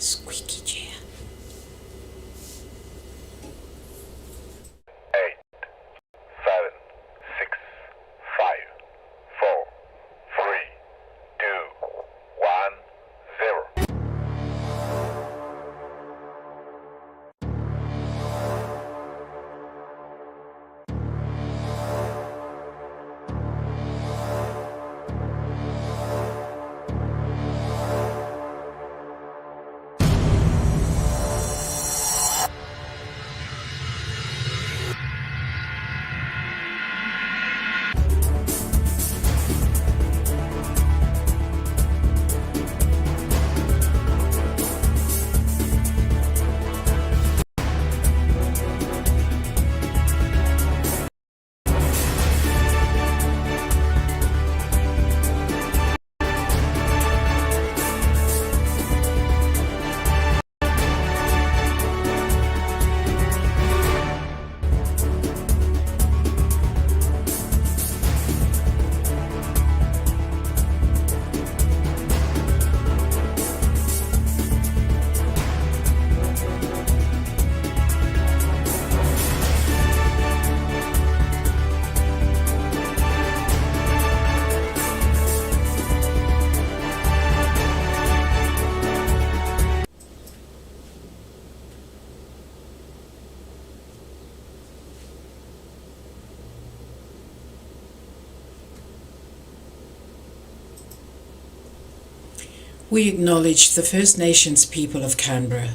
Squeaky chair. 8, 7, 6, 5, 4, 3, 2, 1, 0. We acknowledge the First Nations people of Canberra,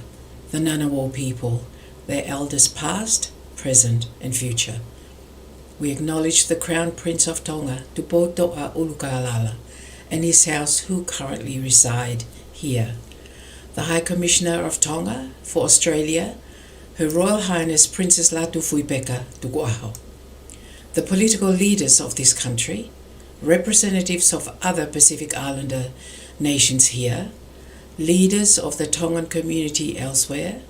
the Ngunnawal people, their elders past, present and future. We acknowledge the Crown Prince of Tonga, Tupoto'a Ulukalala, and his house who currently reside here. The High Commissioner of Tonga for Australia, Her Royal Highness Princess Latufuipeka Tukuaho. The political leaders of this country, representatives of other Pacific Islander nations here, leaders of the Tongan community elsewhere,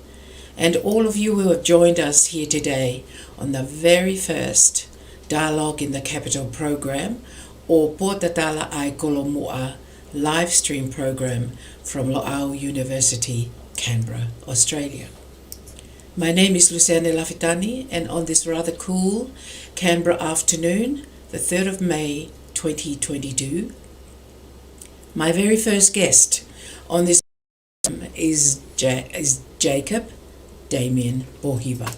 and all of you who have joined us here today on the very first Dialogue in the Capital program, or Potatala Ai Kolomua live stream program from Lo'au University, Canberra, Australia. My name is Luseane Lafitani, and on this rather cool Canberra afternoon, the 3rd of May 2022, my very first guest on this program is Jacob Damien Pohiva.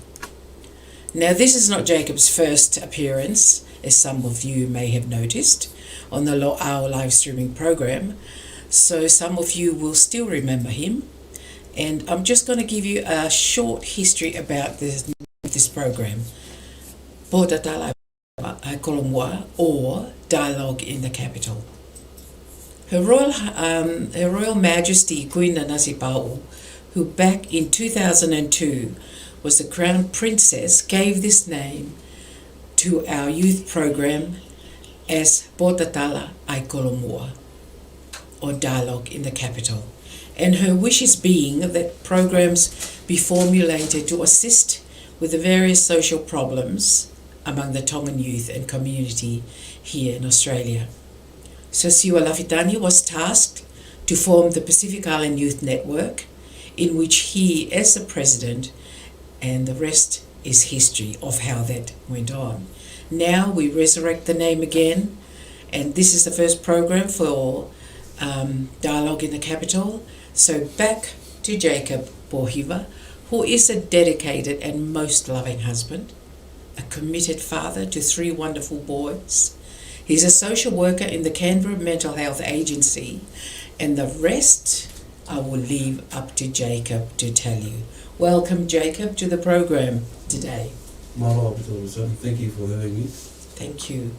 Now, this is not Jacob's first appearance, as some of you may have noticed, on the Lo'au live streaming program, so some of you will still remember him. And I'm just going to give you a short history about this program, Potatala Ai Kolomua, or Dialogue in the Capital. Her Royal Majesty Queen Nanasi-Pau, who back in 2002 was the Crown Princess, gave this name to our youth program as Potatala Ai Kolomua, or Dialogue in the Capital, and her wishes being that programs be formulated to assist with the various social problems among the Tongan youth and community here in Australia. So Siwa Lafitani was tasked to form the Pacific Island Youth Network, in which he as the president, and the rest is history of how that went on. Now we resurrect the name again, and this is the first program for Dialogue in the Capital. So back to Jacob Pohiva, who is a dedicated and most loving husband, a committed father to 3 wonderful boys. He's a social worker in the Canberra Mental Health Agency, and the rest I will leave up to Jacob to tell you. Welcome, Jacob, to the program today. MALO, thank you for having me. Thank you.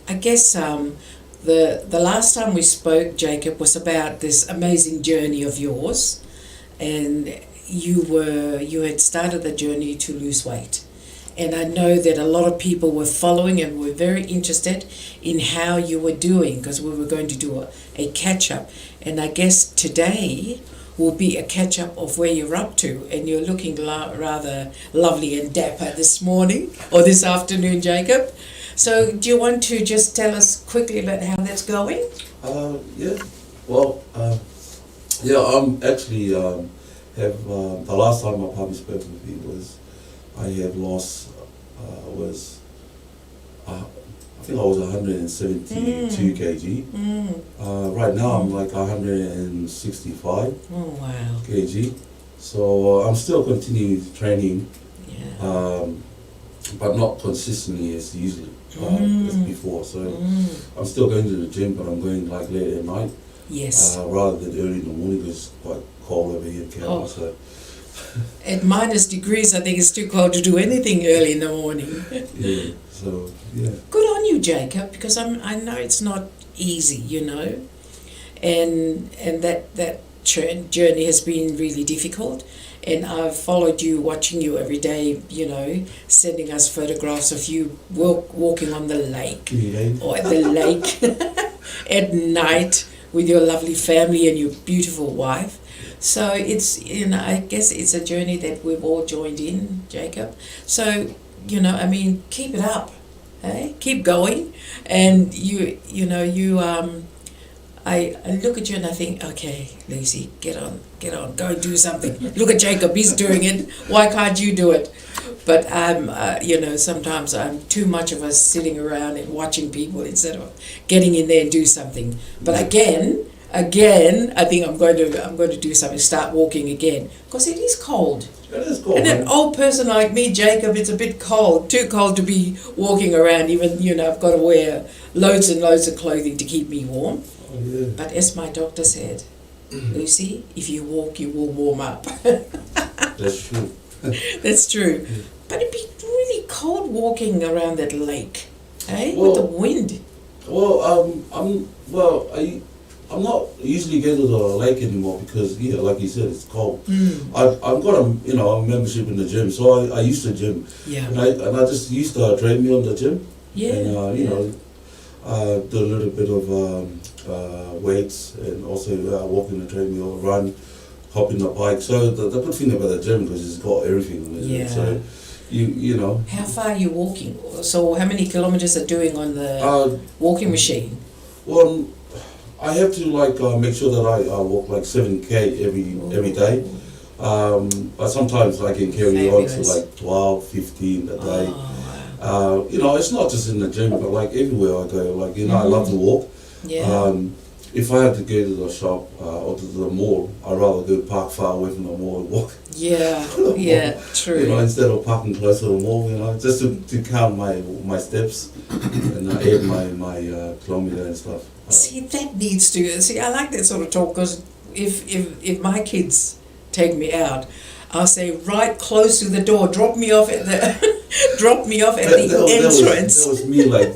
I guess the last time we spoke, Jacob, was about this amazing journey of yours, and you had started the journey to lose weight. And I know that a lot of people were following and were very interested in how you were doing, because we were going to do a catch-up. And I guess today will be a catch-up of where you're up to. And you're looking rather lovely and dapper this morning, or this afternoon, Jacob. So do you want to just tell us quickly about how that's going? Yeah. Well, I'm actually have, the last time my puppy spoke with me was, I have lost, I think I was 172 kg. Right now I'm like 165 Oh, wow. kg. So I'm still continuing training, Yeah. but not consistently as usually as before. So I'm still going to the gym, but I'm going like late at night. Yes. Rather than early in the morning because it's quite cold over here in Canberra. Oh. So At minus degrees, I think it's too cold to do anything early in the morning. yeah, so yeah. Good on you, Jacob, because I know it's not easy, you know, and that journey has been really difficult. And I've followed you, watching you every day, you know, sending us photographs of you walking on the lake or at the lake at night with your lovely family and your beautiful wife. So it's, you know, I guess it's a journey that we've all joined in, Jacob. So, you know, I mean, keep it up, hey? Keep going. And you I look at you and I think, okay, Lucy, get on, go and do something. Look at Jacob, he's doing it. Why can't you do it? But you know, sometimes I'm too much of us sitting around and watching people instead of getting in there and do something. But again, I think I'm going to do something. Start walking again because it is cold. It is cold. And an old person like me, Jacob, it's a bit cold. Too cold to be walking around. Even, you know, I've got to wear loads and loads of clothing to keep me warm. Oh, yeah. But as my doctor said, Lucy, if you walk, you will warm up. That's true. That's true. But it'd be really cold walking around that lake, eh? Well, with the wind. Well, I'm not usually going to the lake anymore because, yeah, like you said, it's cold. I've got a membership in the gym, so I used to gym. Yeah. And I just used to treadmill in the gym. Yeah. And you know, do a little bit of weights and also walk in the treadmill, run, hop in the bike. So the good thing about the gym because it's got everything in it. Yeah. So you know. How far are you walking? So how many kilometers are doing on the walking machine? Well, I have to make sure that I walk like 7k every day. But sometimes I can carry on to like 12, 15 a day. Oh, you know, it's not just in the gym, but like everywhere I go. Like, you know, I love to walk. yeah. If I had to go to the shop or to the mall, I'd rather go park far away from the mall and walk. Yeah, yeah, true. You know, instead of parking close to the mall, you know, just to count my steps and add my kilometer and stuff. See, that needs to. See, I like that sort of talk because if my kids take me out, I'll say right close to the door. Drop me off at the entrance. That was me like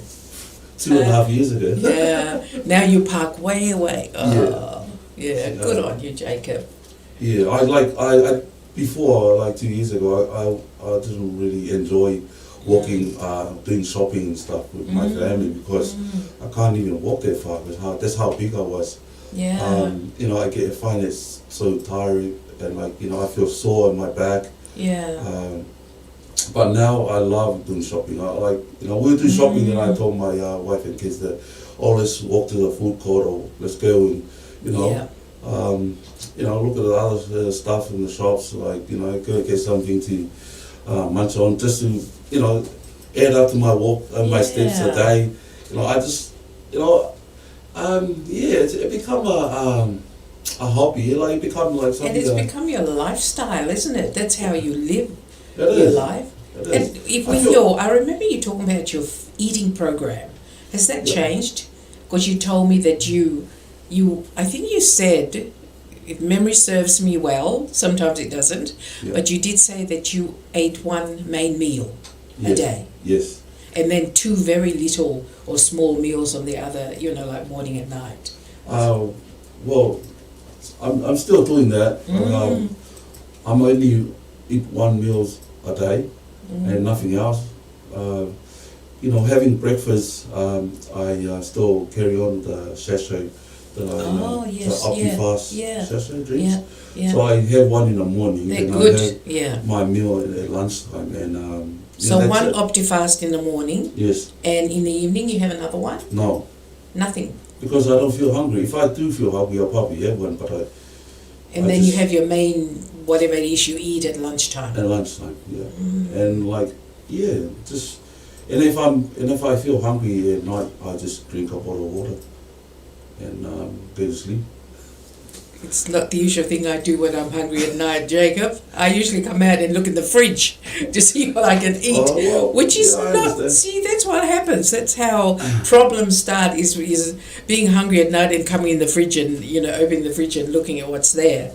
2.5 years ago. Yeah. Now you park way away. Oh, yeah. Good on you, Jacob. Yeah, I before like 2 years ago, I didn't really enjoy walking, doing shopping and stuff with my family because I can't even walk that far. That's how big I was. Yeah. You know, I find it so tiring and like, you know, I feel sore in my back. Yeah. But now I love doing shopping. I like, you know, we'll do shopping and I told my wife and kids that, oh, let's walk to the food court or let's go and, you know, you know, look at the other stuff in the shops, like, you know, go get something to munch on, just to, you know, add up to my walk and my steps a day. You know, I just, you know, it become a hobby. Like, it become like something. And it's become your lifestyle, isn't it? That's how you live your life. And I remember you talking about your eating program. Has that changed? Because you told me that you, I think you said, if memory serves me well, sometimes it doesn't, but you did say that you ate one main meal a day. Yes. And then 2 very little or small meals on the other, you know, like morning and night. Well, I'm still doing that. I'm only eat 1 meal a day and nothing else. You know, having breakfast, I still carry on the sachet that the Optifast sachet drinks. So I have one in the morning. They're and good. I have my meal at lunchtime. And so one Optifast in the morning. Yes. And in the evening you have another one? No. Nothing. Because I don't feel hungry. If I do feel hungry, I'll probably have one. But then you have your main whatever it is you eat at lunchtime. At lunchtime, yeah. And like, yeah, just, and if I feel hungry at night, I just drink a bottle of water and go to sleep. It's not the usual thing I do when I'm hungry at night, Jacob. I usually come out and look in the fridge to see what I can eat, which is not. See, that's what happens. That's how problems start. Is being hungry at night and coming in the fridge and opening the fridge and looking at what's there.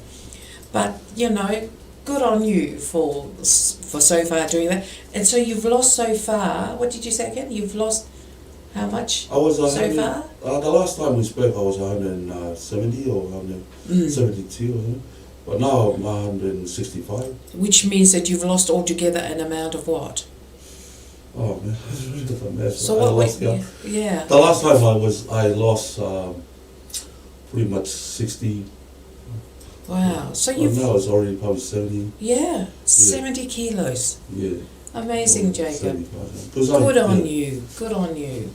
But good on you for so far doing that. And so you've lost so far. What did you say again? You've lost how much I was so far? The last time we spoke, I was 170 or 172, or something. But now I'm 165. Which means that you've lost altogether an amount of what? Oh man, that's really different math. So what? Yeah. The last time I lost pretty much 60. Wow. So now it's already probably 70. Yeah, 70 kilos. Yeah. Amazing, Jacob. Good on you. Good on you.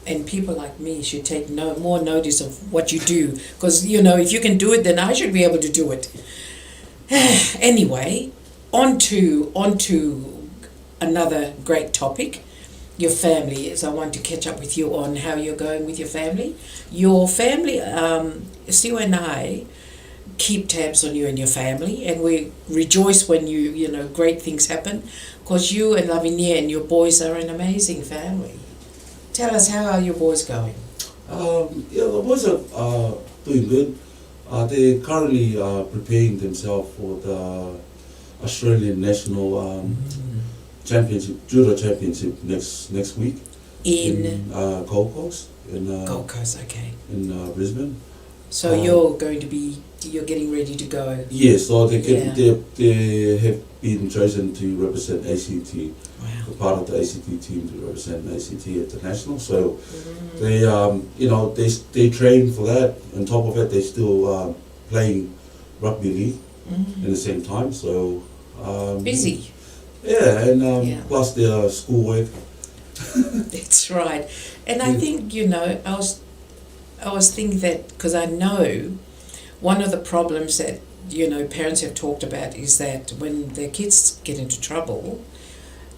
And people like me should take more notice of what you do, because if you can do it, then I should be able to do it. Anyway, on to another great topic, your family. As I want to catch up with you on how you're going with your family. Your family, Sue and I keep tabs on you and your family, and we rejoice when great things happen, because you and Lavinia and your boys are an amazing family. Tell us, how are your boys going? The boys are doing good. They're currently preparing themselves for the Australian National Championship, Judo Championship next week in Gold Coast. Gold Coast, okay. In Brisbane. So you're getting ready to go. Yes, so they have been chosen to represent ACT. Wow. Part of the ACT team to represent ACT at the national. So they they train for that. On top of it, they're still playing rugby league at the same time. So busy. Yeah, and plus their schoolwork. That's right. And I think I was thinking that, because I know one of the problems that parents have talked about is that when their kids get into trouble,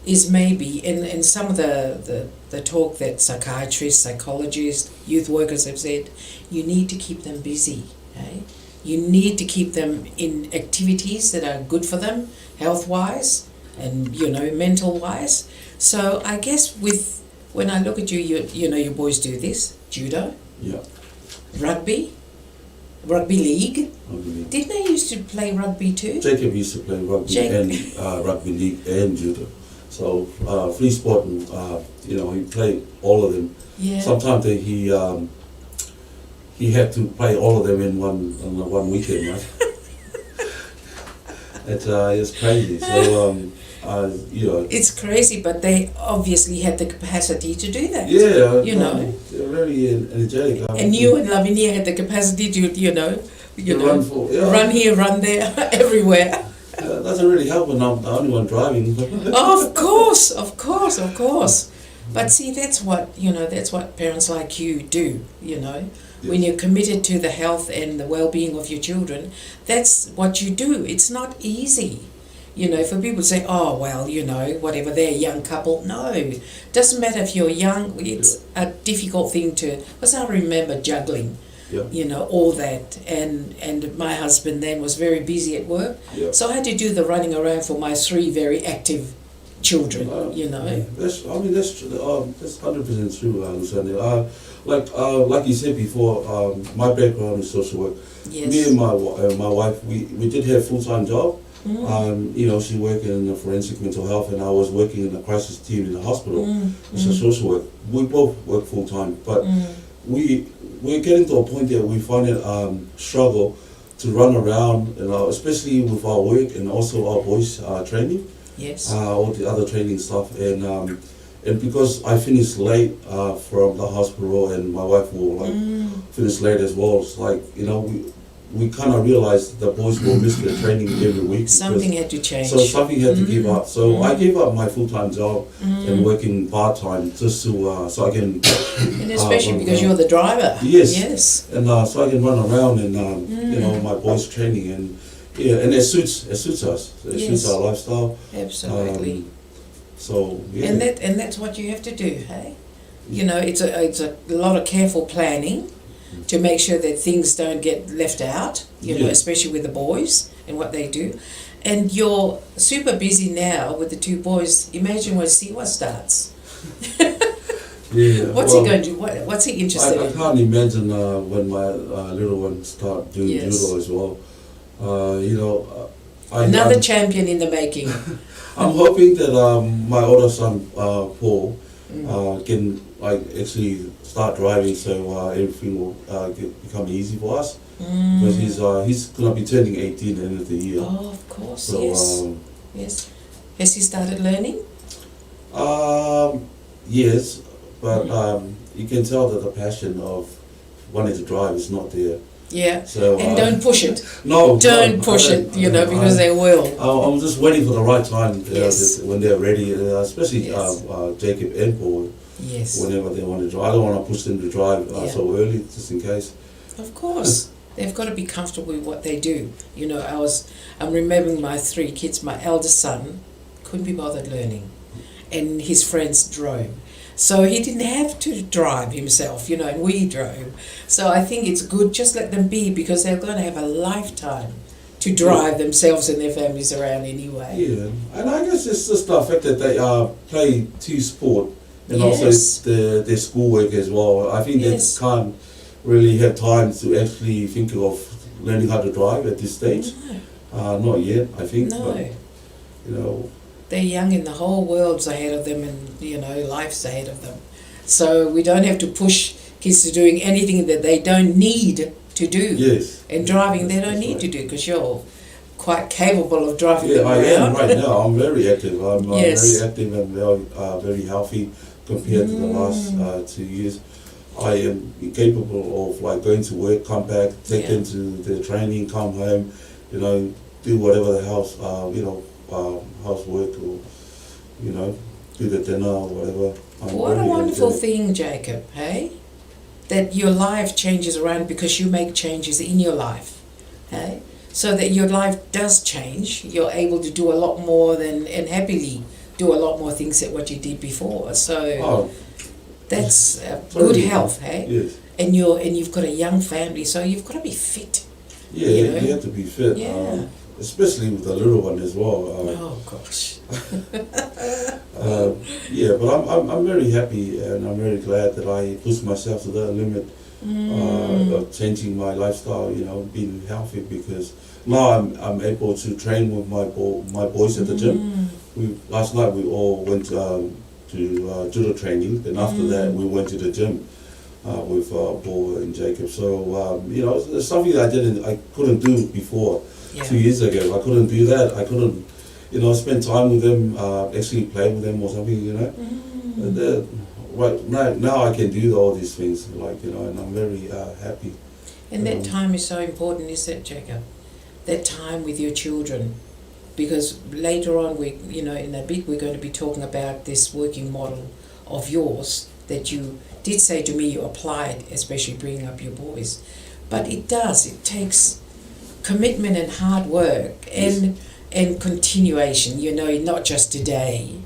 is maybe in some of the talk that psychiatrists, psychologists, youth workers have said, you need to keep them busy. Okay? You need to keep them in activities that are good for them, health-wise and mental wise. So I guess when I look at you, your boys do this, judo. Yeah. Rugby league. Didn't they used to play rugby too? Jacob used to play rugby and rugby league and judo. So free sport, and he played all of them. Yeah. Sometimes he had to play all of them in one weekend, right? It's crazy. So it's crazy, but they obviously had the capacity to do that. Yeah, they're very energetic. And you and Lavinia had the capacity to run here, run there, everywhere. Doesn't really help when I'm the only one driving. Of course. But see, that's what parents like you do. Yes. When you're committed to the health and the well-being of your children, that's what you do. It's not easy. For people to say, oh, well, whatever, they're a young couple. No, doesn't matter if you're young. It's a difficult thing because I remember juggling, all that. And my husband then was very busy at work. Yeah. So I had to do the running around for my 3 very active children, That's 100% true, Luseane. Like you said before, my background is social work. Yes. Me and my wife, we did have full-time job. She worked in forensic mental health, and I was working in the crisis team in the hospital as a social work. We both work full time, but we're getting to a point that we find it struggle to run around, especially with our work and also our boys training. Yes. All the other training stuff, and because I finished late from the hospital, and my wife will finish late as well. It's like we kind of realized the boys will miss their training every week. Something had to change. So something had to give up. So I gave up my full-time job and working part-time just to so I can. And especially because you're the driver. Yes. Yes. And so I can run around and my boys training, and Yeah, and it suits us. It Yes. suits our lifestyle. Absolutely. So yeah. And that's what you have to do, hey? You know, it's a lot of careful planning to make sure that things don't get left out, you know, Yeah. especially with the boys and what they do. And you're super busy now with the two boys. Imagine when Siwa starts. Yeah. What's he going to do? What's he interested I in? can't imagine when my little one start doing Yes. judo as well. You know, Another champion in the making. I'm hoping that my older son Paul can like actually start driving, so everything will become easy for us. Because he's gonna be turning 18 at the end of the year. Oh, of course, So yes. Yes. Has he started learning? yes, but you can tell that the passion of wanting to drive is not there. Yeah. So And don't push it. no, Don't no, push I it, don't- you know, I- because they will. I'm just waiting for the right time Yes. when they're ready, especially Yes. Jacob and Paul, Yes. whenever they want to drive. I don't want to push them to drive Yeah. so early, just in case. Of course. They've got to be comfortable with what they do. You know, I'm remembering my three kids. My eldest son couldn't be bothered learning, and his friends drove. So he didn't have to drive himself, you know, and we drove. So I think it's good, just let them be, because they're going to have a lifetime to drive themselves and their families around anyway. Yeah, and I guess it's just the fact that they play two sport and Yes. also their schoolwork as well. I think Yes. they can't really have time to actually think of learning how to drive at this stage. Not yet, I think. No. But, you know, They're young and the whole world's ahead of them, and, you know, life's ahead of them. So we don't have to push kids to doing anything that they don't need to do. yes. And driving they That's don't need right. to do, because you're quite capable of driving Yeah, them I around. am right now. I'm very active. I'm Yes. very active and very healthy compared to the last 2 years. I am capable of like going to work, come back, take Yeah. them to their training, come home, you know, do whatever the house, housework, or you know, do the dinner or whatever. I'm What a very wonderful energetic. thing, Jacob, hey? That your life changes around because you make changes in your life, hey? So that your life does change. You're able to do a lot more and happily do a lot more things than what you did before. So Oh, that's good totally. health, hey? yes. And you've got a young family, so you've got to be fit. Yeah, You you, know? have to be fit. Yeah. Especially with the little one as well. Oh gosh. Yeah, but I'm very happy and I'm very glad that I pushed myself to that limit of changing my lifestyle, you know, being healthy, because now I'm able to train with my boys at the gym. Last night we all went to judo training, then after that we went to the gym with Paul and Jacob. So you know, it's something that I couldn't do before. Yeah. 2 years ago, I couldn't do that. I couldn't, you know, spend time with them, actually play with them or something, you know. And, right now I can do all these things, like, you know, and I'm very happy. And that time is so important, isn't it, Jacob? That time with your children. Because later on, in a bit, we're going to be talking about this working model of yours that you did say to me you applied, especially bringing up your boys. But it takes commitment and hard work and continuation, you know, not just today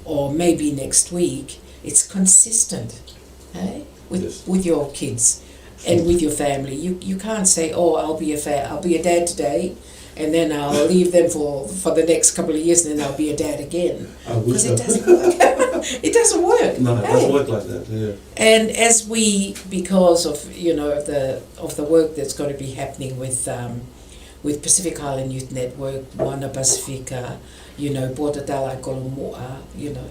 or maybe next week. It's consistent, hey? With your kids and with your family. You can't say, oh, I'll be a dad today, and then I'll leave them for the next couple of years, and then I'll be a dad again. Because it doesn't work. It doesn't work. No, it doesn't work like that. Yeah. And as because of the work that's going to be happening with Pacific Island Youth Network, Ma'ananga Pasifika, you know, Botadala Kolomoa, you know,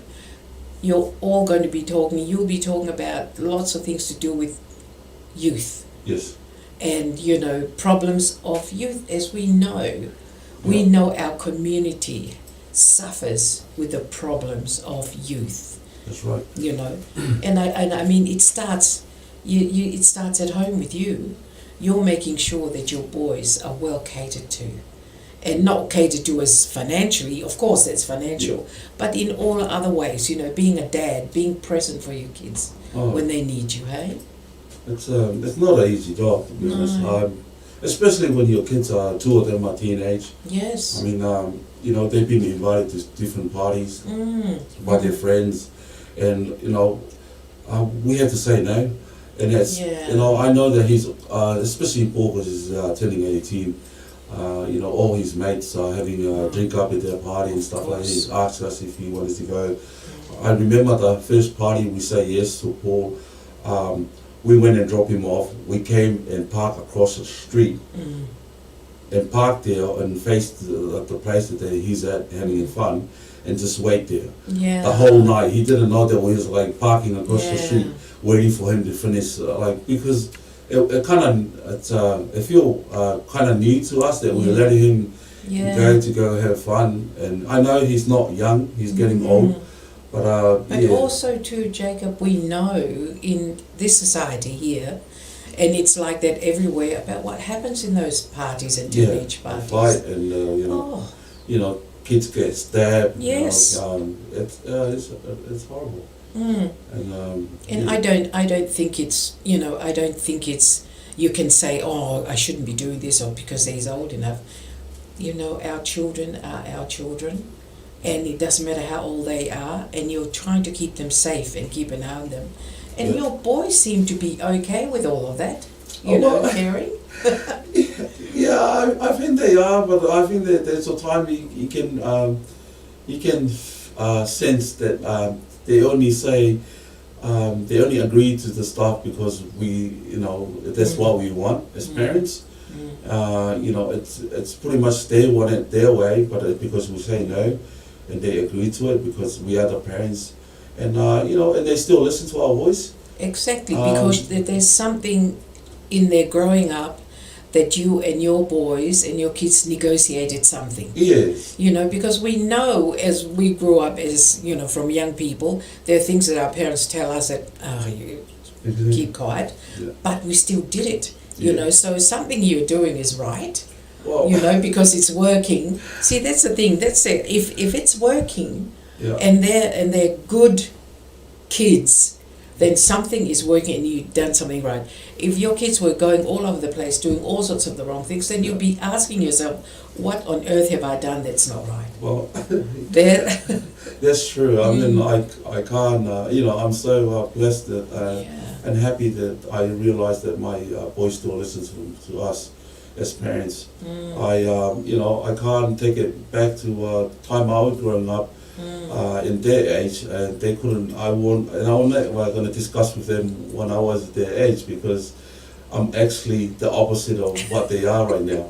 you're all going to be you'll be talking about lots of things to do with youth. Yes. And, you know, problems of youth. As we know our community suffers with the problems of youth. That's right. You know, and I mean, it starts at home with you. You're making sure that your boys are well catered to, and not catered to as financially. Of course, that's financial, but in all other ways. You know, being a dad, being present for your kids when they need you. Hey, It's not an easy job, to be honest. especially when your kids are, two of them are teenage. Yes. I mean, you know, they've been invited to different parties by their friends, and you know, we have to say no. And that's, Yeah. you know, I know that he's, especially Paul, because he's turning 18. You know, all his mates are having a drink up at their party and stuff like that. He's asked us if he wanted to go. I remember the first party we say yes to Paul. We went and dropped him off. We came and parked across the street and parked there and faced the place that he's at having fun, and just wait there the whole night. He didn't know that we was like parking across the street waiting for him to finish, like, because it kind of it feel kind of new to us that we're letting him go have fun. And I know he's not young, he's getting old, but also too, Jacob, we know in this society here, and it's like that everywhere, about what happens in those parties and teenage parties. Fight and you know, kids get stabbed. Yes. You know, it's horrible. And I don't think it's, you know, I don't think it's, you can say, oh, I shouldn't be doing this, or because he's old enough. You know, our children are our children, and it doesn't matter how old they are, and you're trying to keep them safe and keep an eye on them. And your boys seem to be okay with all of that, you know, caring. Yeah, I think they are, but I think that there's a time you can sense that they only say, they only agree to the stuff because we, you know, that's what we want as parents. You know, it's pretty much they want it their way, but because we say no, and they agree to it because we are the parents, and you know, and they still listen to our voice. Exactly, because there's something in their growing up that you and your boys and your kids negotiated something. Yes. You know, because we know as we grew up as, you know, from young people, there are things that our parents tell us that, you keep quiet, but we still did it, you know, so something you're doing is right, you know, because it's working. See, that's the thing, that's it. If it's working and they're good kids, then something is working and you've done something right. If your kids were going all over the place doing all sorts of the wrong things, then you'll be asking yourself, what on earth have I done that's not right? Well, that's true. I mean, I can't, you know, I'm so blessed that, and happy that I realized that my boys still listen to us as parents. You know, I can't take it back to time I was growing up. In their age, they couldn't. I'm not going to discuss with them when I was their age, because I'm actually the opposite of what they are right now.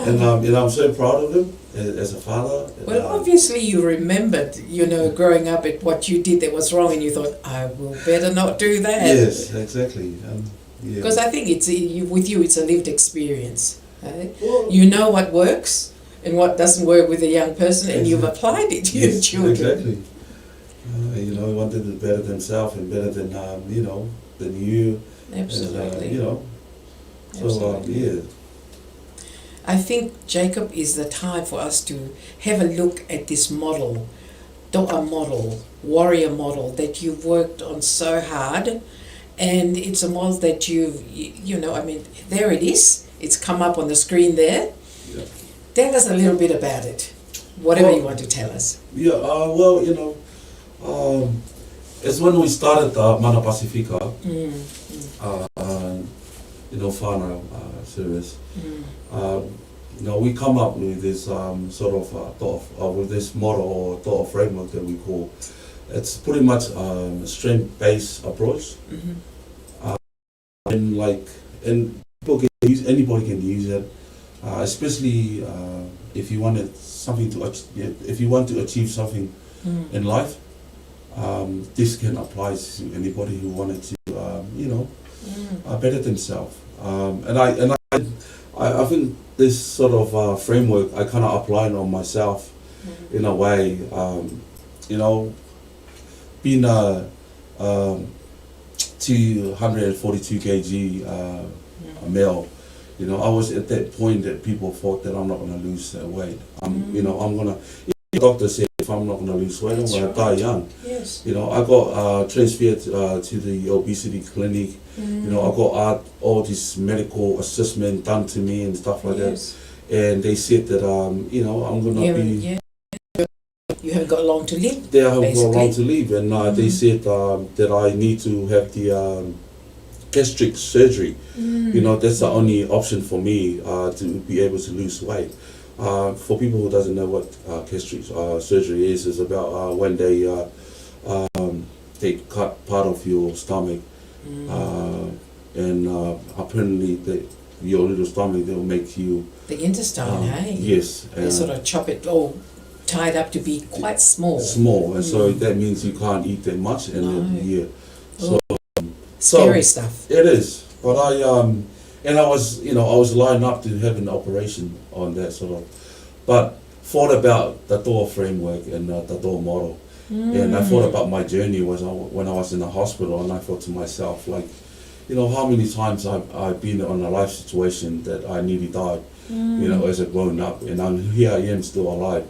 And you know, I'm so proud of them as a father. Well, obviously you remembered, you know, growing up at what you did that was wrong, and you thought, I will better not do that. Yes, exactly. Because I think it's with you, it's a lived experience. Right? Well, you know what works and what doesn't work with a young person, and you've applied it to your children. Exactly. You know, want them to better themselves and better than you know, than you. Absolutely. And, you know. So yeah. I think, Jacob, is the time for us to have a look at this model, warrior model that you've worked on so hard, and it's a model that you know, I mean, there it is. It's come up on the screen there. Yeah. Tell us a little bit about it, whatever you want to tell us. Yeah, well, you know, it's when we started Ma'ananga Pasifika, you know, whānau service. You know, we come up with this sort of with this model or thought framework that we call. It's pretty much a strength-based approach, and people can use, anybody can use it. Especially if you wanted something to if you want to achieve something in life, this can apply to anybody who wanted to you know, better themselves. And I think this sort of framework I kind of apply it on myself in a way. You know, being a 242 kg male. You know, I was at that point that people thought that I'm not going to lose that weight. You know, I'm going to, the doctor said if I'm not going to lose weight, I'm going to die young. Yes. You know, I got transferred to the obesity clinic. You know, I got all this medical assessment done to me and stuff like that. And they said that, you know, I'm going to be... You haven't got long to live. They haven't got long to live. And they said that I need to have the gastric surgery. You know, that's the only option for me to be able to lose weight. For people who doesn't know what gastric surgery is about when they cut part of your stomach, and apparently your little stomach, they'll make you... The intestine, hey? Yes. They sort of chop it all tied up to be quite small. Small, and so that means you can't eat that much, and so scary stuff. It is, but I was, you know, I was lined up to have an operation on that sort of, but thought about the door framework and the door model, and I thought about my journey when I was in the hospital, and I thought to myself, like, you know, how many times I've been on a life situation that I nearly died, you know, as a grown up, and here I am still alive.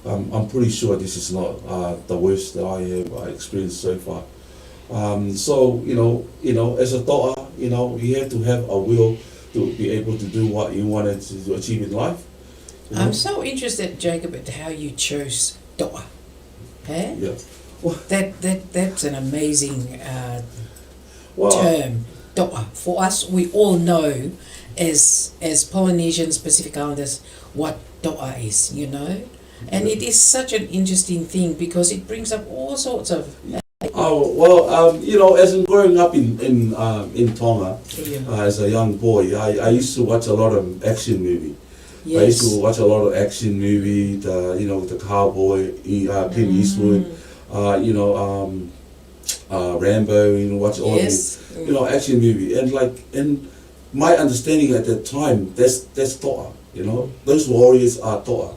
I'm pretty sure this is not the worst that I have experienced so far. So you know, as a daughter, you know, you have to have a will to be able to do what you wanted to achieve in life. You know? I'm so interested, Jacob, at how you chose doa. Hey? Yeah. Well, that's an amazing well, term, doa. For us, we all know as Polynesians, Pacific Islanders, what doa is, you know. And it is such an interesting thing because it brings up all sorts of... Oh, well, you know, as in growing up in Tonga, as a young boy, I used to watch a lot of action movie. Yes. I used to watch a lot of action movie, you know, the cowboy, Clint Eastwood, you know, Rambo, you know, watch all these, you know, action movie. And my understanding at that time, that's toa. You know, those warriors are toa,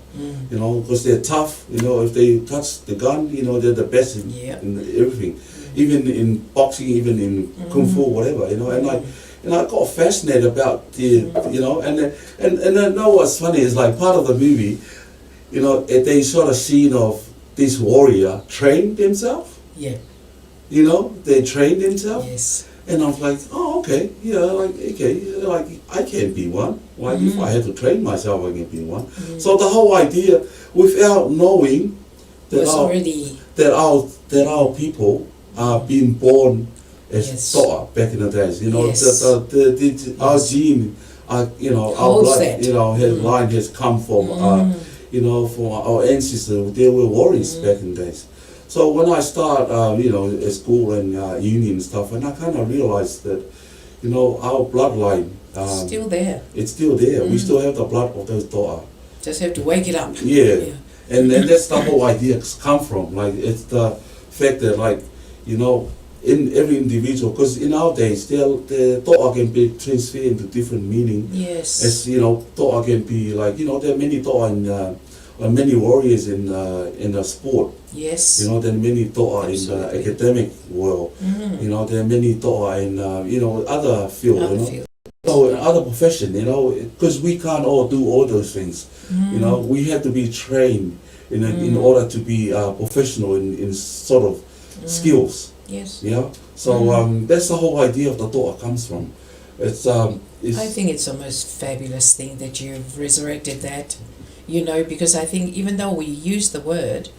you know, because they're tough, you know, if they touch the gun, you know, they're the best in everything, even in boxing, even in kung fu, whatever, you know, and I got fascinated about the, you know, and I know what's funny is like part of the movie, you know, they sort of scene of this warrior train themselves, you know, they train themselves. And I was like, oh, okay, yeah, like, okay, like, I can be one. Like, if I had to train myself, I can be one. So the whole idea, without knowing that our people are being born as toa back in the days, you know, our gene, you know, our blood, you know, line has come from, you know, from our ancestors. They were warriors back in the days. So when I start, you know, at school and uni and stuff, and I kind of realized that, you know, our bloodline... still there. It's still there. We still have the blood of those toa. Just have to wake it up. Yeah. And that's the whole idea come from. Like, it's the fact that, like, you know, in every individual, because in our days, the toa can be transferred into different meaning. Yes. As, you know, toa can be like, you know, there are many toa in... many warriors in the sport. Yes. You know, there are many toa in the academic world. You know, there are many toa in you know, other field. So in other profession, you know, because we can't all do all those things. You know, we have to be trained in order to be professional in sort of skills. Yes. You know, so that's the whole idea of the toa comes from. It's I think it's the most fabulous thing that you've resurrected that. You know, because I think even though we use the word,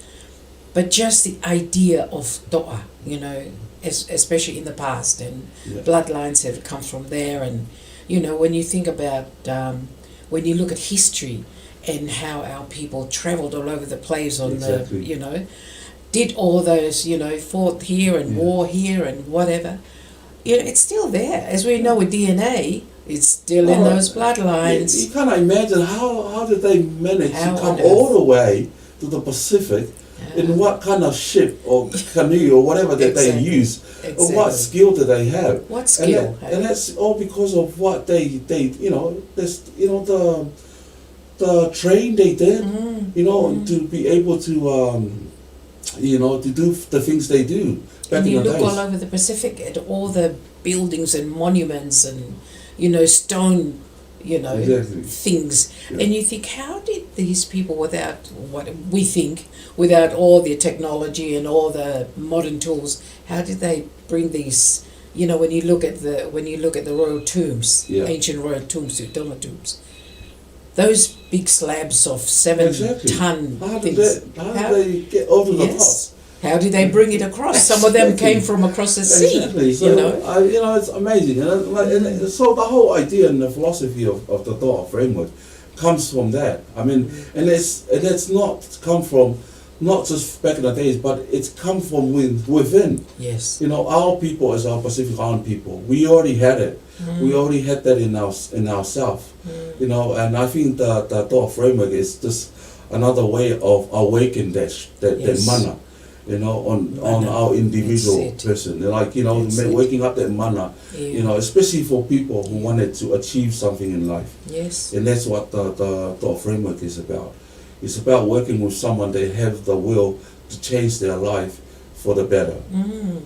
but just the idea of toa, you know, especially in the past, and bloodlines have come from there, and you know, when you think about when you look at history and how our people travelled all over the place on the, you know, did all those, you know, fought here and war here and whatever, you know, it's still there. As we know with DNA, it's still in those bloodlines. You can't imagine how did they manage to come all the way to the Pacific in what kind of ship or canoe or whatever that they use, or what skill do they have? What skill? And that's all because of what they you know, this, you know, the train they did, you know, to be able to you know, to do the things they do. And you look all over the Pacific at all the buildings and monuments and, you know, stone Exactly. things. Yeah. And you think, how did these people, without what we think, without all the technology and all the modern tools, how did they bring these? When you look at the royal tombs, Yeah. ancient royal tombs, Tonga tombs, those big slabs of 7-ton How did things. they get over the top? Yes. How did they bring it across? Some of them came from across the sea. Exactly. So, it's amazing. And so the whole idea and the philosophy of the Dao framework comes from that. I mean, and it's not come from not just back in the days, but it's come from within. Yes. Our people as our Pacific Island people, we already had it. We already had that in ourselves. And I think the Dao framework is just another way of awakening that mana. On our individual person, waking up that mana, especially for people who wanted to achieve something in life. Yes. And that's what the framework is about. It's about working with someone that have the will to change their life for the better.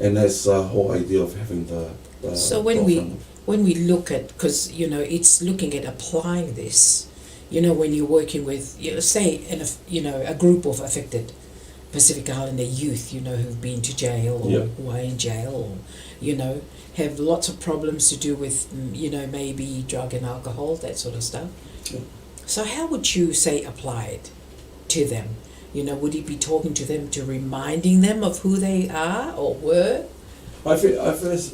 And that's the whole idea of having the so when we look at, because it's looking at applying this, when you're working with, say, a group of affected Pacific Islander youth, who've been to jail or who are in jail, or, have lots of problems to do with, maybe drug and alcohol, that sort of stuff. Yeah. So how would you say apply it to them? Would you be talking to them to reminding them of who they are or were? I think it's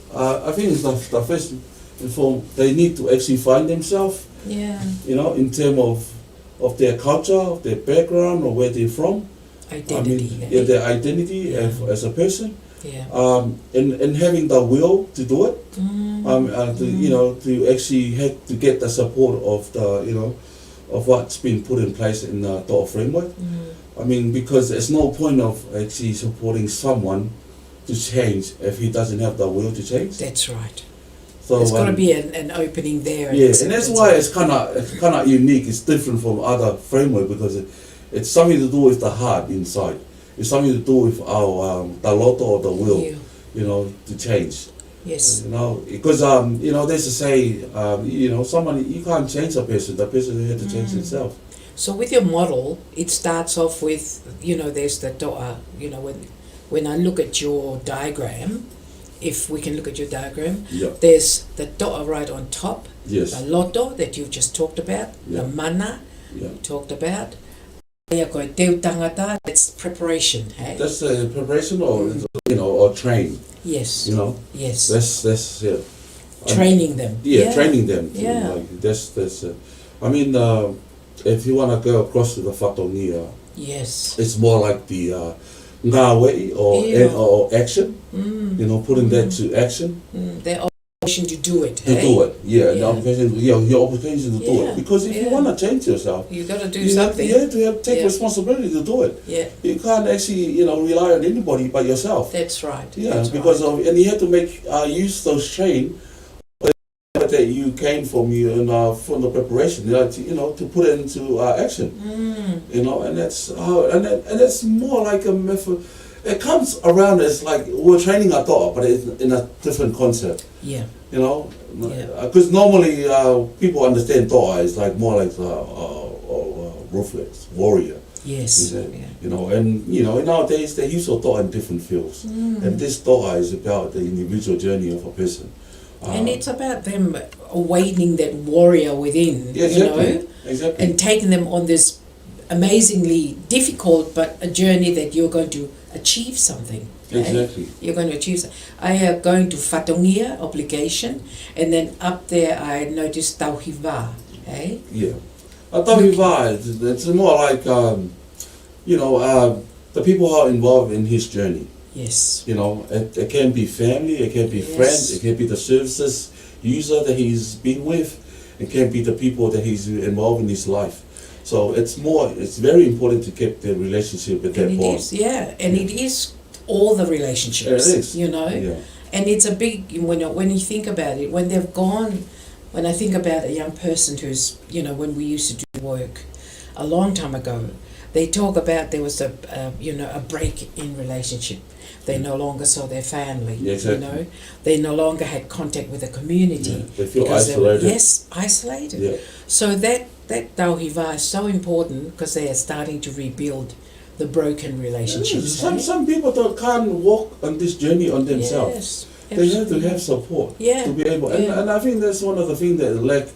the first inform they need to actually find themselves. Yeah. In terms of their culture, of their background, or where they're from. Identity. Their identity as a person. Yeah. And having the will to do it. To actually have to get the support of the of what's been put in place in the Dao framework. I mean, because there's no point of actually supporting someone to change if he doesn't have the will to change. That's right. So there's got to be an opening there. Yeah, and that's why it's kind of unique. It's different from other framework because it's something to do with the heart inside. It's something to do with our the lotto or the will, to change. Yes. Because there's a say, someone you can't change a person. The person has to change himself. So with your model, it starts off with there's the doa. When I look at your diagram, if we can look at your diagram, there's the doa right on top. Yes. The loto that you've just talked about. The mana talked about. That's preparation, hey? That's preparation or train. Yes. Yes. That's training them. Training them. Yeah. That's. I mean, if you want to go across to the whatongia, yes, it's more like the ngāwei or action. Putting that to action. The obligation to do it. To do it, the obligation. Your obligation to do it. Because if you want to change yourself, you got to do something. You have to take responsibility to do it. Yeah. You can't actually rely on anybody but yourself. That's right. Yeah, that's because right. and you have to make use those train that you came from from the preparation, to put it into action. And that's and it's more like a method. It comes around as like we're training our thought, but it's in a different concept. Yeah. Because normally people understand thought as like more like ruthless warrior. Yes. And nowadays they use thought in different fields, and this thought is about the individual journey of a person. And it's about them awakening that warrior within, exactly. and taking them on this amazingly difficult but a journey that you're going to achieve something. Exactly. You're going to achieve something. I am going to whatongia, obligation, and then up there I noticed Pohiva. Yeah. Pohiva, it's more like, the people who are involved in his journey. Yes. It can be family, it can be friends, it can be the services user that he's been with, it can be the people that he's involved in his life. So it's very important to keep the relationship with that bond. It is all the relationships. It is. And it's a big, when you think about it, when they've gone, when I think about a young person who's, when we used to do work a long time ago, they talk about there was a break in relationship. They no longer saw their family. Yeah, exactly. You know, they no longer had contact with the community. Yeah, they feel because isolated. Yes, isolated. Yeah. So that tauhiva is so important because they are starting to rebuild the broken relationships. Some people can't walk on this journey on themselves. Yes, they have to absolutely. have support Yeah, to be able. yeah. And I think that's one of the things that lack,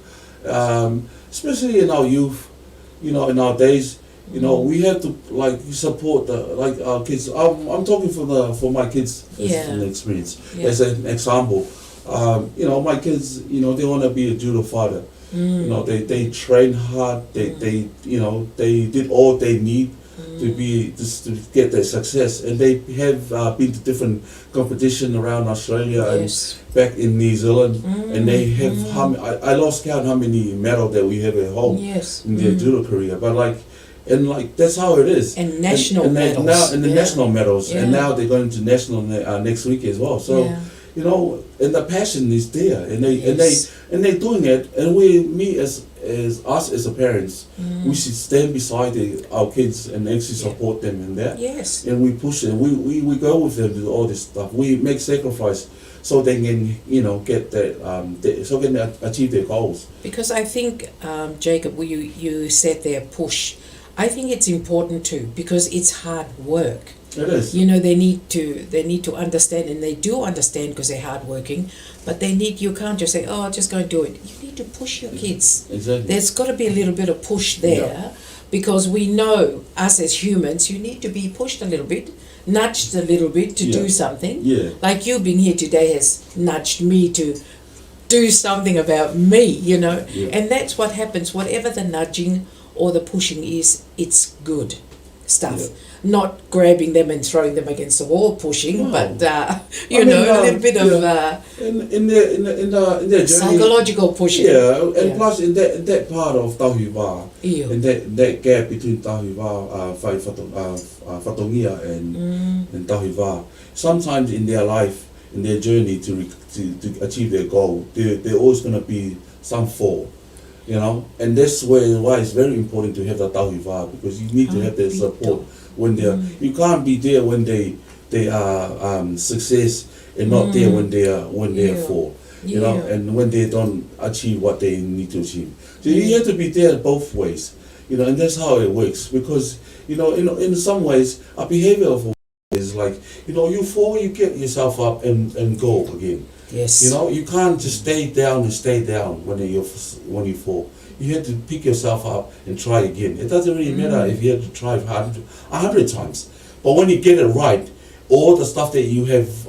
especially in our youth, you know, in our days. You know, we have to like support our kids. I'm talking for my kids as an experience, as an example. You know, my kids, you know, they want to be a judo fighter. You know, they train hard. They you know, they did all they need to to get their success, and they have been to different competition around Australia and back in New Zealand, and they have I lost count how many medals that we have at home in their judo career, but like. And like that's how it is. And national medals. Now the national medals, and now they're going to national next week as well. So you know, and the passion is there, and they're doing it. And me as us as a parents, we should stand beside our kids and actually support them in that. Yes. And we push them. We go with them to all this stuff. We make sacrifice so they can get that so can achieve their goals. Because I think Jacob, you said there push. I think it's important too because it's hard work. It is. You know, they need to understand, and they do understand because they're hardworking. But you can't just say, "Oh, just go and do it." You need to push your kids. Exactly. There's got to be a little bit of push there, because we know us as humans, you need to be pushed a little bit, nudged a little bit to do something. Yeah. Like you being here today has nudged me to do something about me. You know, and that's what happens. Whatever the nudging or the pushing is, it's good stuff. Yeah. Not grabbing them and throwing them against the wall, pushing, but a mean, little bit of in their journey, psychological pushing. Yeah, and plus in that part of Pohiva, Ew. in that gap between Pohiva, Whatongia and Pohiva, sometimes in their life, in their journey to achieve their goal, they're always going to be some fall. You know, and that's why it's very important to have the Pohiva, because you need to have their support when they're. You can't be there when they are success and not there when they're fall. You know, and when they don't achieve what they need to achieve. So you have to be there both ways. You know, and that's how it works. Because in some ways, a behavior of is like you fall, you get yourself up and go again. Yes. You know, you can't just stay down when you fall. You have to pick yourself up and try again. It doesn't really matter if you have to try 100 times. But when you get it right, all the stuff that you have,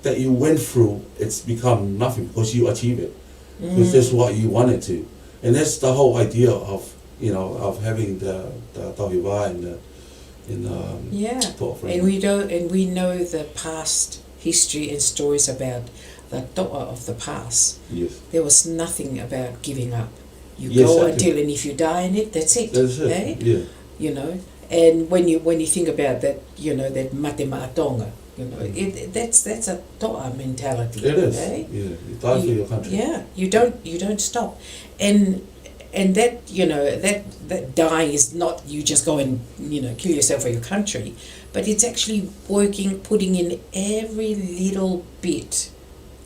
that you went through, it's become nothing because you achieve it. Because that's what you wanted to. And that's the whole idea of having the Pohiva and we know the past history and stories about the to'a of the past. Yes. There was nothing about giving up. You Yes, go exactly. until, and if you die in it, that's it. That's it. Eh? Yeah. You know, and when you think about that, that mate ma'atonga, that's a to'a mentality. It is. Eh? Yeah. You die for your country. Yeah, you don't stop, and that that dying is not you just go and kill yourself for your country, but it's actually putting in every little bit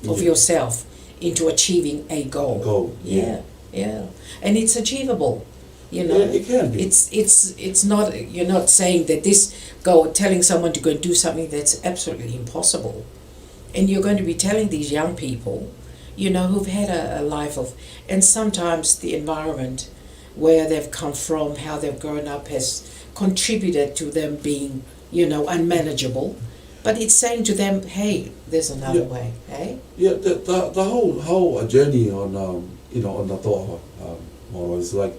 of yourself into achieving a goal. Yeah, and it's achievable. Yeah, it can be. It's not. You're not saying that telling someone to go and do something that's absolutely impossible, and you're going to be telling these young people, who've had a life of, and sometimes the environment where they've come from, how they've grown up has contributed to them being, unmanageable. But it's saying to them, hey, there's another way, hey? Yeah, the whole journey on on the to'a model is like,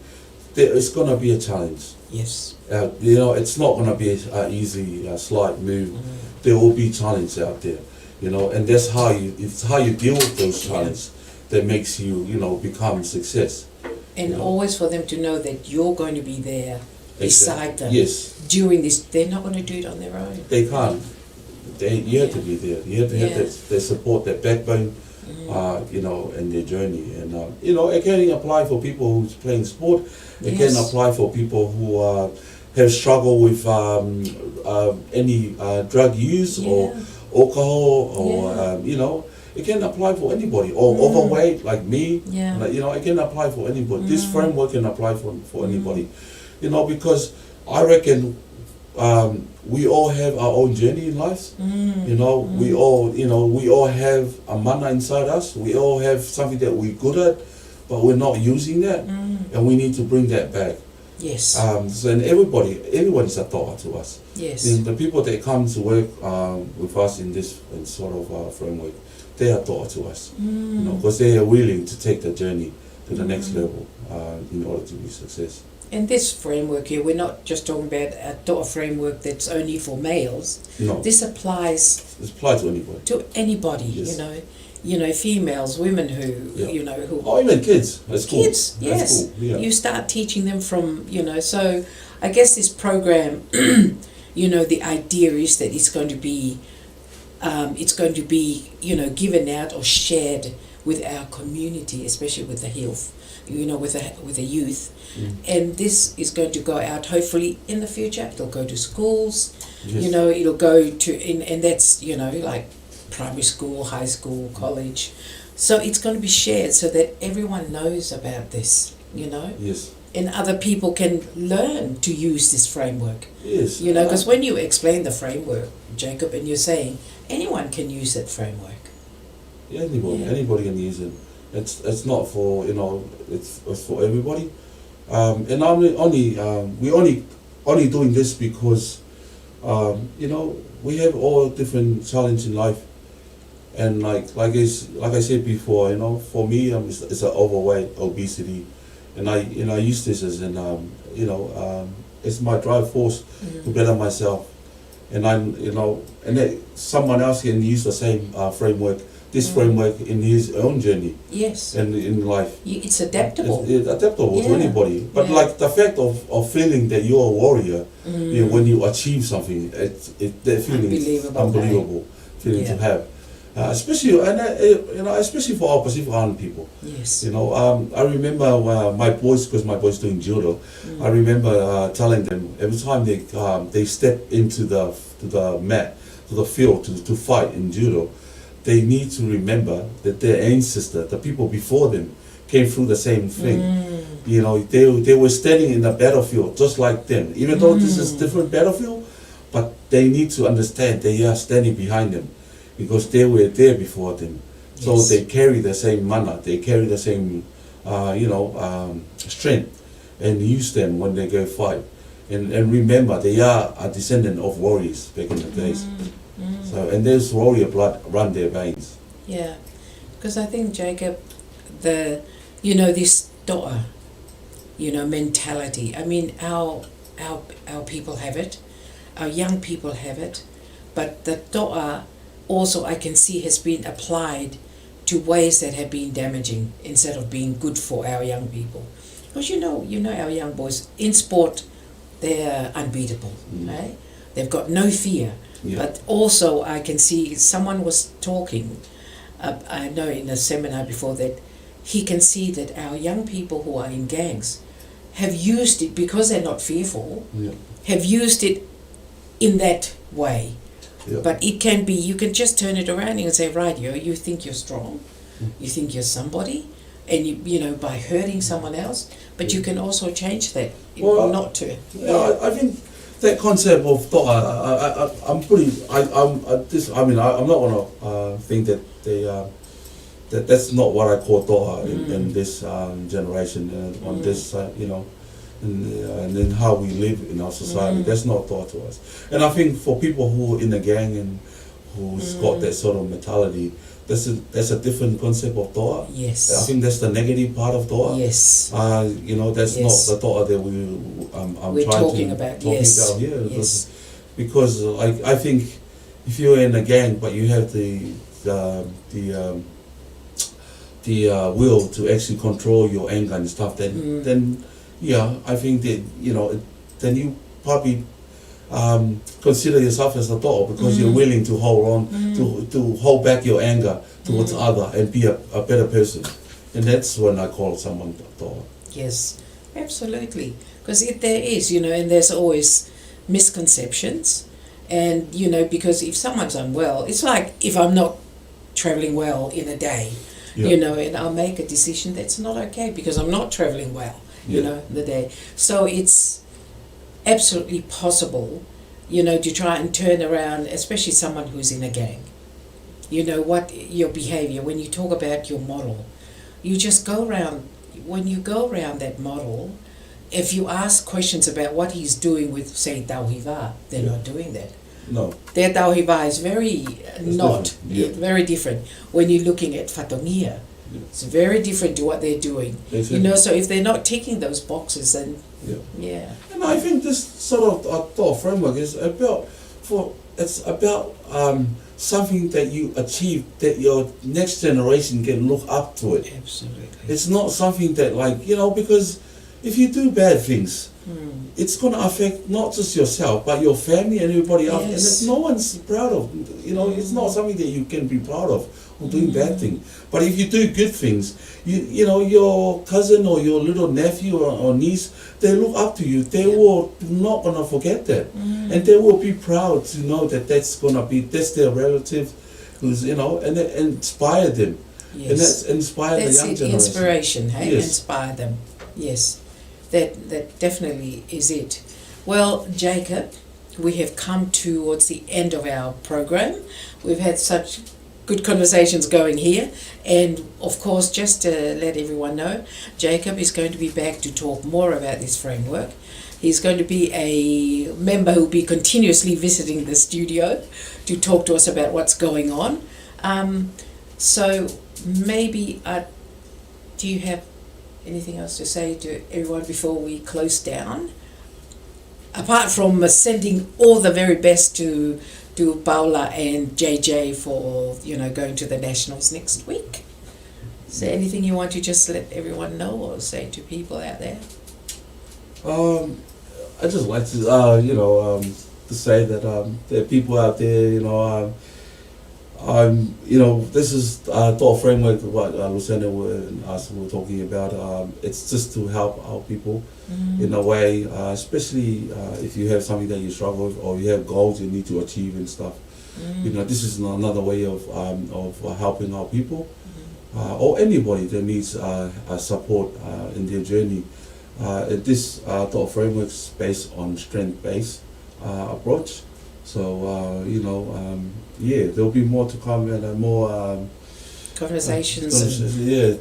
it's gonna be a challenge. Yes. It's not gonna be an easy, slight move. There will be challenges out there. And that's how you deal with those challenges that makes you, become success. And always for them to know that you're going to be there beside them. Yes. During this, they're not going to do it on their own. They can't. You have to be there. You have to have that support, that backbone, in their journey. And it can apply for people who's playing sport. It can apply for people who have struggled with any drug use or alcohol or you know, it can apply for anybody, or overweight like me. Like, you know, it can apply for anybody. This framework can apply for anybody, you know, because I reckon we all have our own journey in life. You know, we all have a mana inside us. We all have something that we're good at, but we're not using that, and we need to bring that back. Yes. So, and everybody's a toa to us. Yes. And the people that come to work with us in this sort of framework, they are toa to us. You know, because they are willing to take the journey to the next level in order to be success. And this framework here, we're not just talking about a toa framework that's only for males. No. This applies It's applied to anybody. to anybody. Yes. You know, females, women who you know who. Or even kids. That's cool. Kids, yes. That's cool. Yeah. You start teaching them from, you know, so I guess this program, you know, the idea is that it's going to be, you know, given out or shared with our community, especially with the health, you know, with the youth. And this is going to go out hopefully in the future. It'll go to schools, you know, it'll go to, and that's, you know, like primary school, high school, college. So it's going to be shared so that everyone knows about this, you know. Yes. And other people can learn to use this framework. Yes. You know, because when you explain the framework, Jacob, and you're saying anyone can use that framework. Yeah, anybody can use it. It's not for, you know, it's for everybody. And we're only doing this because, you know, we have all different challenges in life. And like I said before, you know, for me, it's an overweight, obesity, and I use this as an you know, it's my drive force to better myself, and someone else can use the same framework, this framework in his own journey. Yes. And in life. It's adaptable. It's adaptable to anybody. But like the fact of feeling that you're a warrior, you know, when you achieve something, that feeling is unbelievable feeling to have. Especially for our Pacific Island people. Yes. You know, I remember my boys, because my boys doing judo. I remember telling them every time they step into the mat, to the field to fight in judo, they need to remember that their ancestor, the people before them, came through the same thing. You know, they were standing in the battlefield just like them, even though this is different battlefield, but they need to understand they are standing behind them, because they were there before them. So they carry the same mana, they carry the same, strength, and use them when they go fight. And remember, they are a descendant of warriors back in the days. So, and there's warrior blood run their veins. Yeah, because I think, Jacob, this toa, mentality. I mean, our people have it, our young people have it, but the toa also I can see has been applied to ways that have been damaging instead of being good for our young people. Because you know our young boys in sport, they're unbeatable, right? They've got no fear. Yeah. But also I can see someone was talking, I know in a seminar before, that he can see that our young people who are in gangs have used it because they're not fearful, have used it in that way. Yeah. But it can be, you can just turn it around and say, right, you think you're strong, you think you're somebody, and you by hurting someone else, but you can also change that, not to. Yeah, I think that concept of toa, I'm not gonna think that that's not what I call toa in this generation, on this and then how we live in our society. That's not taught to us. And I think for people who are in the gang and who's got that sort of mentality, that's a different concept of toa. Yes. I think that's the negative part of toa. Yes. That's not the toa that we're talking about here. Yes. Because I think if you're in a gang but you have the will to actually control your anger and stuff, then I think that then you probably consider yourself as a toa, because you're willing to hold on, to hold back your anger towards other and be a better person, and that's when I call someone a toa. Yes, absolutely. Because there is, and there's always misconceptions. And, because if someone's unwell, it's like if I'm not traveling well in a day, and I'll make a decision that's not okay because I'm not traveling well, the day. So it's absolutely possible, to try and turn around, especially someone who's in a gang. What your behavior, when you talk about your model, you just go around, when you go around that model, if you ask questions about what he's doing with, say, Pohiva, they're not doing that. No. Their Pohiva is very very different when you're looking at Whatongia. Yeah. It's very different to what they're doing. Exactly. So if they're not ticking those boxes, then And I think this sort of thought framework is about something that you achieve that your next generation can look up to it. Absolutely. It's not something that because if you do bad things, it's going to affect not just yourself but your family and everybody else, and it's no one's proud of. It's not something that you can be proud of doing bad things. But if you do good things, your cousin or your little nephew or niece, they look up to you. They will not gonna forget that, and they will be proud to know that that's their relative, who's and it inspire them. Yes. And that's inspire the young generation. Inspiration, hey, Yes. Inspire them. Yes, that definitely is it. Well, Jacob, we have come towards the end of our program. We've had such good conversations going here, and of course, just to let everyone know, Jacob is going to be back to talk more about this framework. He's going to be a member who will be continuously visiting the studio to talk to us about what's going on. So maybe, do you have anything else to say to everyone before we close down? Apart from sending all the very best to Paula and JJ for going to the Nationals next week. Is there anything you want to just let everyone know or say to people out there? I just like to to say that there are people out there, this is thought framework of what Luseane and us were talking about. It's just to help our people in a way, especially if you have something that you struggle with or you have goals you need to achieve and stuff. This is another way of helping our people or anybody that needs support in their journey. This thought framework is based on strength-based approach. So there'll be more to come and more conversations.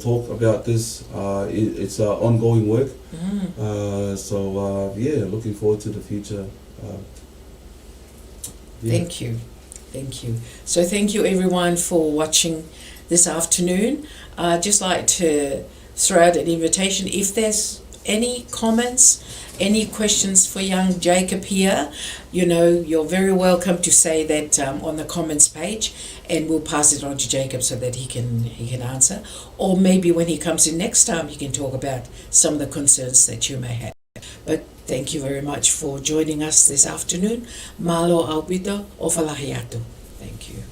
Talk about this. It's ongoing work. Looking forward to the future. Thank you. So thank you everyone for watching this afternoon. I'd just like to throw out an invitation. If there's any comments, any questions for young Jacob here, you're very welcome to say that on the comments page, and we'll pass it on to Jacob so that he can answer. Or maybe when he comes in next time, he can talk about some of the concerns that you may have. But thank you very much for joining us this afternoon. MALO albito o falahiatu. Thank you.